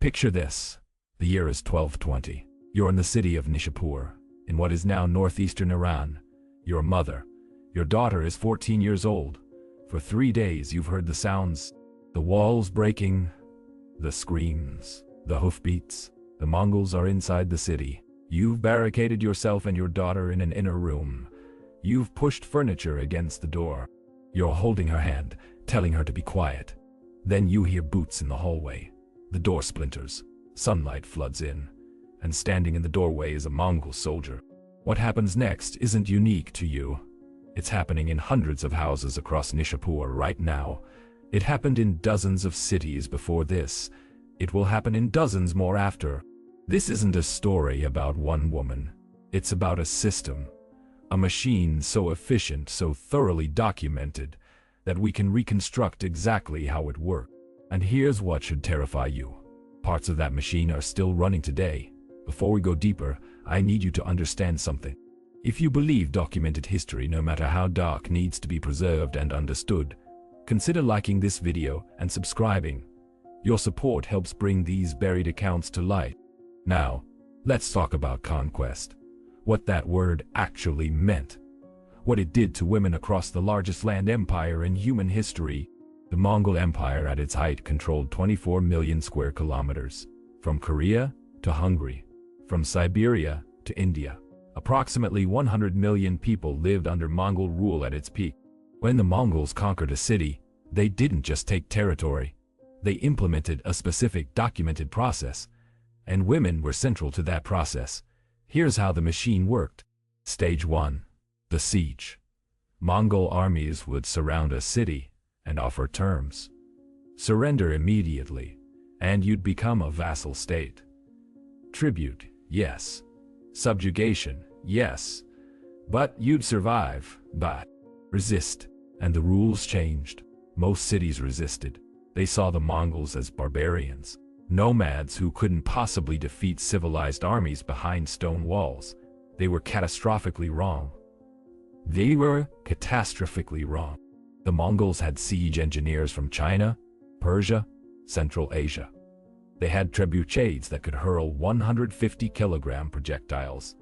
Picture this. The year is 1220. You're in the city of Nishapur, in what is now northeastern Iran. Your mother. Your daughter is 14 years old. For 3 days you've heard the sounds. The walls breaking, the screams, the hoofbeats. The Mongols are inside the city. You've barricaded yourself and your daughter in an inner room. You've pushed furniture against the door. You're holding her hand, telling her to be quiet. Then you hear boots in the hallway. The door splinters. Sunlight floods in. And standing in the doorway is a Mongol soldier. What happens next isn't unique to you. It's happening in hundreds of houses across Nishapur right now. It happened in dozens of cities before this. It will happen in dozens more after. This isn't a story about one woman. It's about a system. A machine so efficient, so thoroughly documented, that we can reconstruct exactly how it worked. And here's what should terrify you. Parts of that machine are still running today. Before we go deeper, I need you to understand something. If you believe documented history, no matter how dark, needs to be preserved and understood, consider liking this video and subscribing. Your support helps bring these buried accounts to light. Now, let's talk about conquest. What that word actually meant. What it did to women across the largest land empire in human history. The Mongol Empire at its height controlled 24 million square kilometers. From Korea to Hungary. From Siberia to India. Approximately 100 million people lived under Mongol rule at its peak. When the Mongols conquered a city, they didn't just take territory. They implemented a specific documented process, and women were central to that process. Here's how the machine worked. Stage 1. The siege. Mongol armies would surround a city and offer terms. Surrender immediately, and you'd become a vassal state. Tribute, yes. Subjugation, yes. But you'd survive, but resist. And the rules changed. Most cities resisted. They saw the Mongols as barbarians. Nomads who couldn't possibly defeat civilized armies behind stone walls. They were catastrophically wrong. They were catastrophically wrong. The Mongols had siege engineers from China, Persia, Central Asia. They had trebuchets that could hurl 150-kilogram projectiles.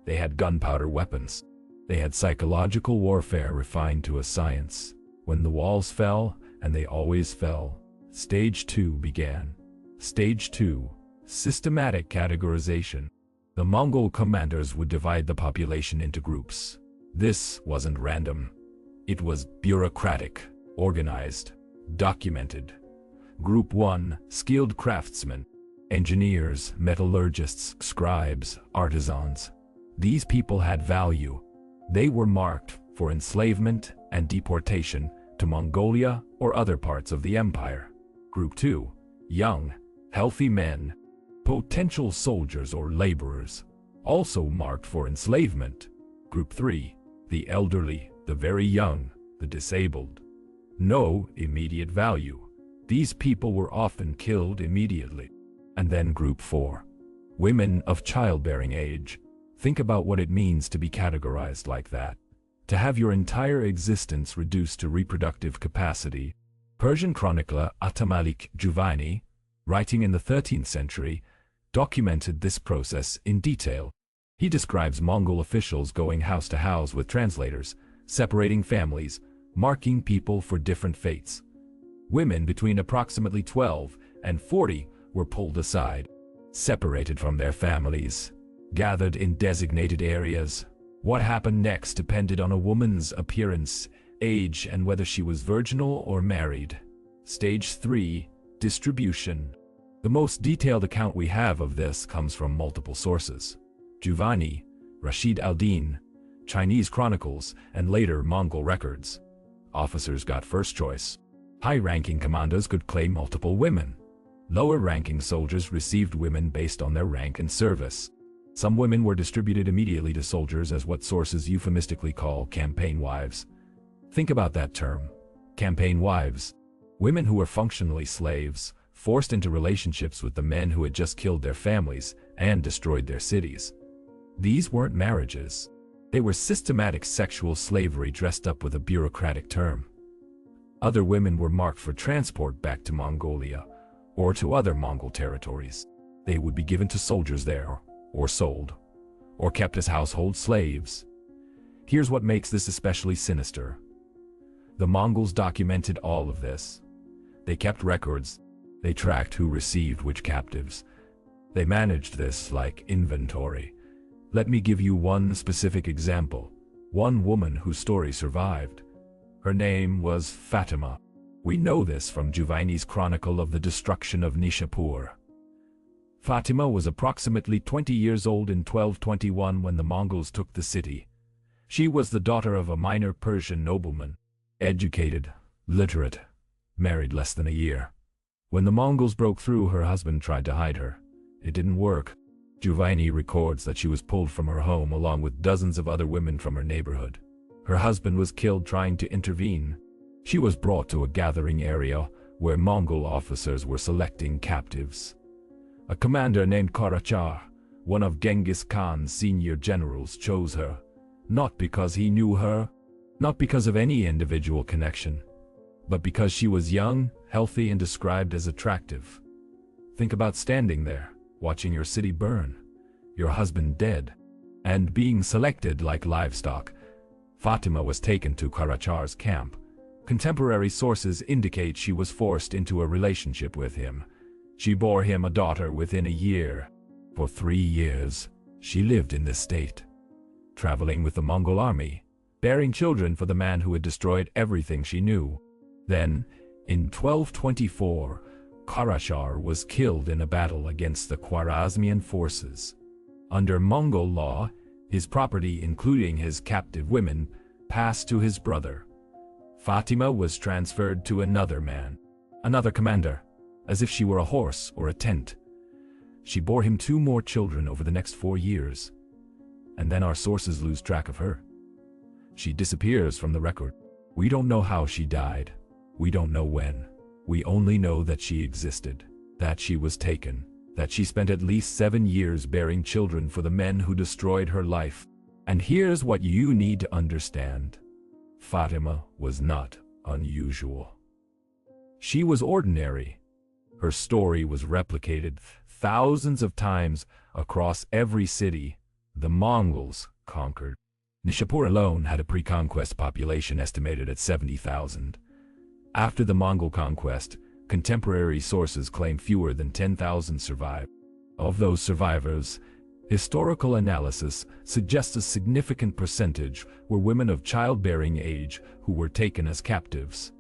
They had gunpowder weapons. They had psychological warfare refined to a science. When the walls fell, and they always fell, Stage 2 began. Stage 2. Systematic categorization. The Mongol commanders would divide the population into groups. This wasn't random. It was bureaucratic, organized, documented. Group 1, skilled craftsmen, engineers, metallurgists, scribes, artisans. These people had value. They were marked for enslavement and deportation to Mongolia or other parts of the empire. Group 2, young, healthy men, potential soldiers or laborers, also marked for enslavement. Group 3, the elderly, the very young, the disabled. No immediate value. These people were often killed immediately. And then Group 4, women of childbearing age. Think about what it means to be categorized like that. To have your entire existence reduced to reproductive capacity. Persian chronicler Atamalik Juvayni, writing in the 13th century, documented this process in detail. He describes Mongol officials going house to house with translators, separating families, marking people for different fates. Women between approximately 12 and 40 were pulled aside, separated from their families, gathered in designated areas. What happened next depended on a woman's appearance, age, and whether she was virginal or married. Stage 3, distribution. The most detailed account we have of this comes from multiple sources. Juvayni, Rashid al-Din, Chinese chronicles, and later Mongol records. Officers got first choice. High-ranking commanders could claim multiple women. Lower-ranking soldiers received women based on their rank and service. Some women were distributed immediately to soldiers as what sources euphemistically call campaign wives. Think about that term, campaign wives. Women who were functionally slaves, forced into relationships with the men who had just killed their families and destroyed their cities. These weren't marriages. They were systematic sexual slavery dressed up with a bureaucratic term. Other women were marked for transport back to Mongolia, or to other Mongol territories. They would be given to soldiers there, or sold, or kept as household slaves. Here's what makes this especially sinister. The Mongols documented all of this. They kept records. They tracked who received which captives. They managed this like inventory. Let me give you one specific example. One woman whose story survived. Her name was Fatima. We know this from Giovanni's Chronicle of the Destruction of Nishapur. Fatima was approximately 20 years old in 1221 when the Mongols took the city. She was the daughter of a minor Persian nobleman, educated, literate, married less than a year. When the Mongols broke through, her husband tried to hide her. It didn't work. Giovanni records that she was pulled from her home along with dozens of other women from her neighborhood. Her husband was killed trying to intervene. She was brought to a gathering area where Mongol officers were selecting captives. A commander named Karachar, one of Genghis Khan's senior generals, chose her, not because he knew her, not because of any individual connection, but because she was young, healthy, and described as attractive. Think about standing there, watching your city burn, your husband dead, and being selected like livestock. Fatima was taken to Karachar's camp. Contemporary sources indicate she was forced into a relationship with him. She bore him a daughter within a year. For 3 years, she lived in this state, traveling with the Mongol army, bearing children for the man who had destroyed everything she knew. Then, in 1224, Karachar was killed in a battle against the Khwarezmian forces. Under Mongol law, his property, including his captive women, passed to his brother. Fatima was transferred to another man, another commander, as if she were a horse or a tent. She bore him 2 more children over the next 4 years, and then our sources lose track of her. She disappears from the record. We don't know how she died. We don't know when. We only know that she existed, that she was taken, that she spent at least 7 years bearing children for the men who destroyed her life. And here's what you need to understand. Fatima was not unusual. She was ordinary. Her story was replicated thousands of times across every city the Mongols conquered. Nishapur alone had a pre-conquest population estimated at 70,000. After the Mongol conquest, contemporary sources claim fewer than 10,000 survived. Of those survivors, historical analysis suggests a significant percentage were women of childbearing age who were taken as captives.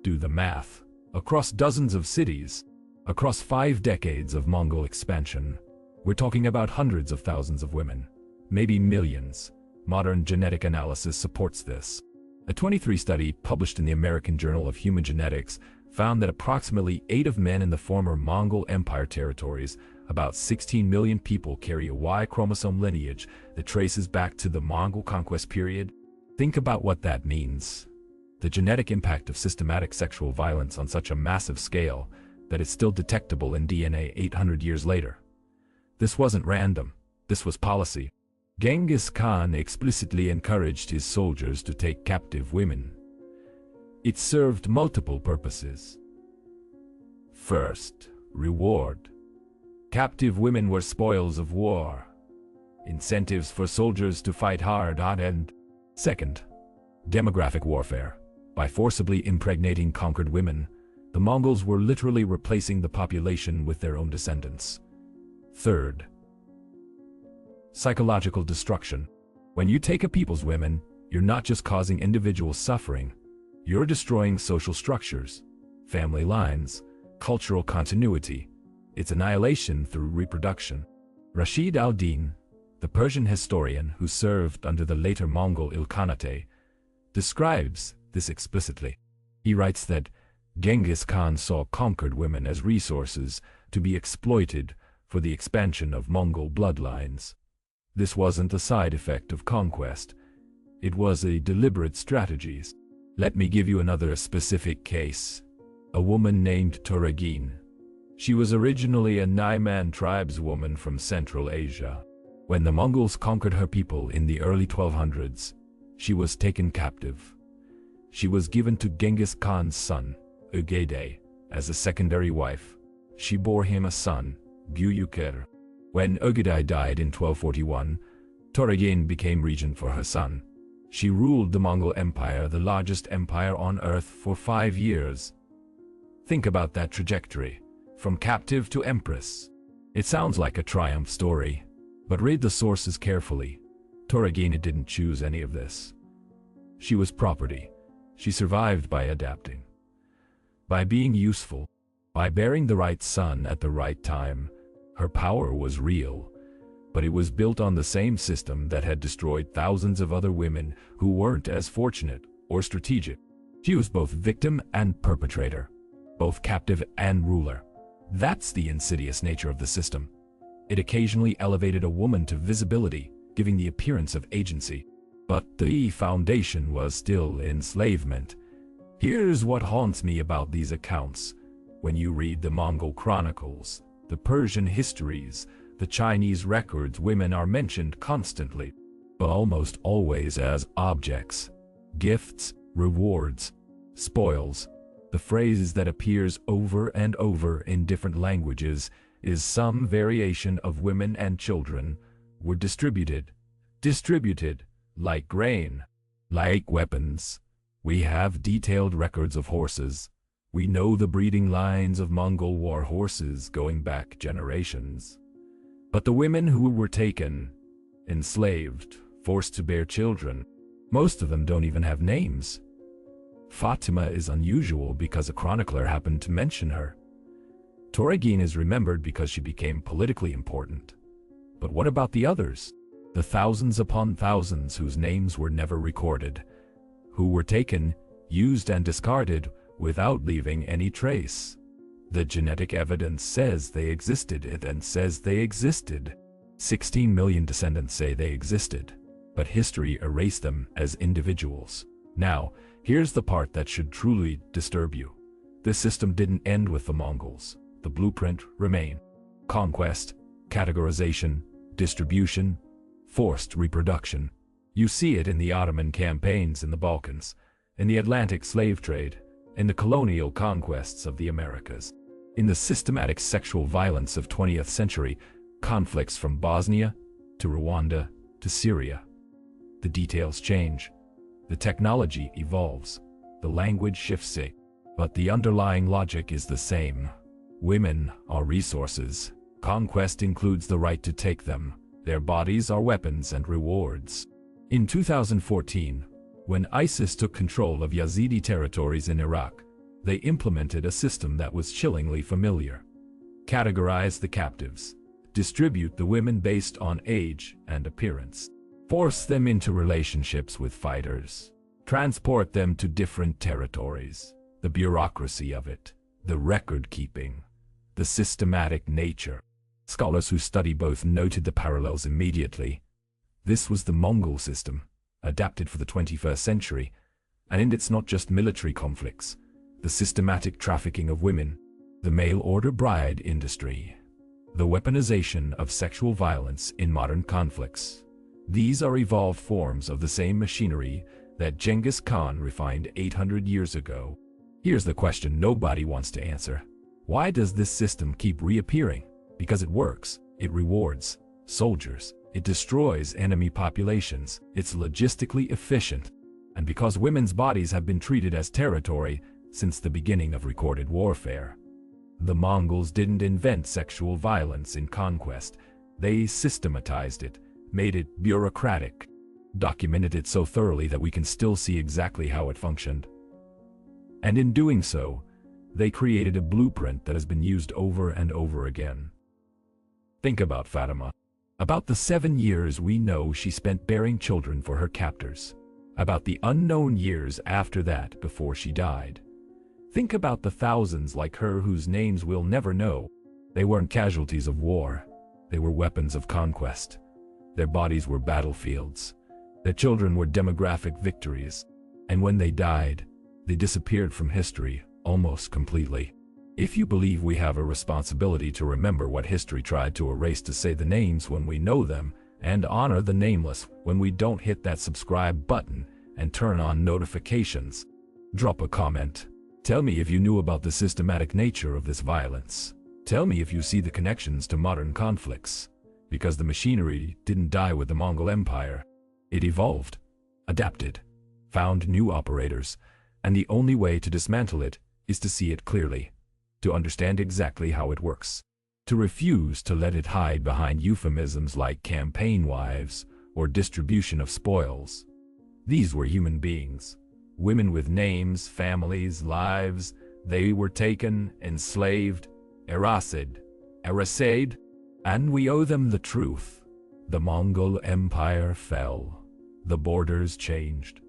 Do the math. Across dozens of cities, across 5 decades of Mongol expansion, we're talking about hundreds of thousands of women, maybe millions. Modern genetic analysis supports this. A 23 study published in the American Journal of Human Genetics found that approximately 8 of men in the former Mongol Empire territories, about 16 million people, carry a Y chromosome lineage that traces back to the Mongol conquest period. Think about what that means. The genetic impact of systematic sexual violence on such a massive scale that it's still detectable in DNA 800 years later. This wasn't random. This was policy. Genghis Khan explicitly encouraged his soldiers to take captive women. It served multiple purposes. First, reward. Captive women were spoils of war, incentives for soldiers to fight hard. And second, demographic warfare. By forcibly impregnating conquered women, the Mongols were literally replacing the population with their own descendants. Third, psychological destruction. When you take a people's women, you're not just causing individual suffering, you're destroying social structures, family lines, cultural continuity. It's annihilation through reproduction. Rashid al-Din, the Persian historian who served under the later Mongol Ilkhanate, describes this explicitly. He writes that Genghis Khan saw conquered women as resources to be exploited for the expansion of Mongol bloodlines. This wasn't a side effect of conquest. It was a deliberate strategy. Let me give you another specific case. A woman named Turagin. She was originally a Naiman tribeswoman from Central Asia. When the Mongols conquered her people in the early 1200s, she was taken captive. She was given to Genghis Khan's son, Ugede, as a secondary wife. She bore him a son, Guyuker. When Ögedei died in 1241, Toragin became regent for her son. She ruled the Mongol Empire, the largest empire on earth, for 5 years. Think about that trajectory, from captive to empress. It sounds like a triumph story, but read the sources carefully. Toragina didn't choose any of this. She was property. She survived by adapting, by being useful, by bearing the right son at the right time. Her power was real, but it was built on the same system that had destroyed thousands of other women who weren't as fortunate or strategic. She was both victim and perpetrator, both captive and ruler. That's the insidious nature of the system. It occasionally elevated a woman to visibility, giving the appearance of agency. But the foundation was still enslavement. Here's what haunts me about these accounts. When you read the Mongol chronicles, the Persian histories, the Chinese records, women are mentioned constantly, but almost always as objects, gifts, rewards, spoils. The phrase that appears over and over in different languages is some variation of women and children were distributed, like grain, like weapons. We have detailed records of horses. We know the breeding lines of Mongol war horses going back generations. But the women who were taken, enslaved, forced to bear children, most of them don't even have names. Fatima is unusual because a chronicler happened to mention her. Toragin is remembered because she became politically important. But what about the others? The thousands upon thousands whose names were never recorded, who were taken, used and discarded without leaving any trace. The genetic evidence says they existed, it then says they existed. 16 million descendants say they existed, but history erased them as individuals. Now, here's the part that should truly disturb you. This system didn't end with the Mongols. The blueprint remained. Conquest, categorization, distribution, forced reproduction. You see it in the Ottoman campaigns in the Balkans, in the Atlantic slave trade, in the colonial conquests of the Americas, in the systematic sexual violence of 20th century conflicts from Bosnia to Rwanda to Syria. The details change, the technology evolves, the language shifts, but the underlying logic is the same. Women are resources. Conquest includes the right to take them. Their bodies are weapons and rewards. In 2014, when ISIS took control of Yazidi territories in Iraq, they implemented a system that was chillingly familiar. Categorize the captives, distribute the women based on age and appearance, force them into relationships with fighters, transport them to different territories. The bureaucracy of it, the record-keeping, the systematic nature. Scholars who study both noted the parallels immediately. This was the Mongol system, adapted for the 21st century, and it's not just military conflicts, the systematic trafficking of women, the mail-order bride industry, the weaponization of sexual violence in modern conflicts. These are evolved forms of the same machinery that Genghis Khan refined 800 years ago. Here's the question nobody wants to answer. Why does this system keep reappearing? Because it works, it rewards soldiers, it destroys enemy populations, it's logistically efficient, and because women's bodies have been treated as territory since the beginning of recorded warfare. The Mongols didn't invent sexual violence in conquest, they systematized it, made it bureaucratic, documented it so thoroughly that we can still see exactly how it functioned. And in doing so, they created a blueprint that has been used over and over again. Think about Fatima. About the 7 years we know she spent bearing children for her captors. About the unknown years after that before she died. Think about the thousands like her whose names we'll never know. They weren't casualties of war. They were weapons of conquest. Their bodies were battlefields. Their children were demographic victories. And when they died, they disappeared from history almost completely. If you believe we have a responsibility to remember what history tried to erase, to say the names when we know them, and honor the nameless when we don't, hit that subscribe button and turn on notifications. Drop a comment. Tell me if you knew about the systematic nature of this violence. Tell me if you see the connections to modern conflicts, because the machinery didn't die with the Mongol Empire. It evolved, adapted, found new operators, and the only way to dismantle it is to see it clearly, to understand exactly how it works, to refuse to let it hide behind euphemisms like campaign wives or distribution of spoils. These were human beings, women with names, families, lives. They were taken, enslaved, erased, and we owe them the truth. The Mongol Empire fell. The borders changed.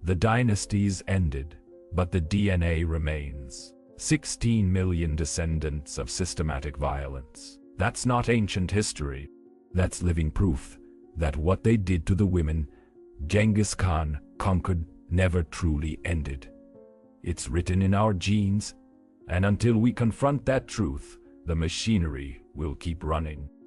The dynasties ended, but the DNA remains. 16 million descendants of systematic violence. That's not ancient history. That's living proof that what they did to the women Genghis Khan conquered never truly ended. It's written in our genes, and until we confront that truth, the machinery will keep running.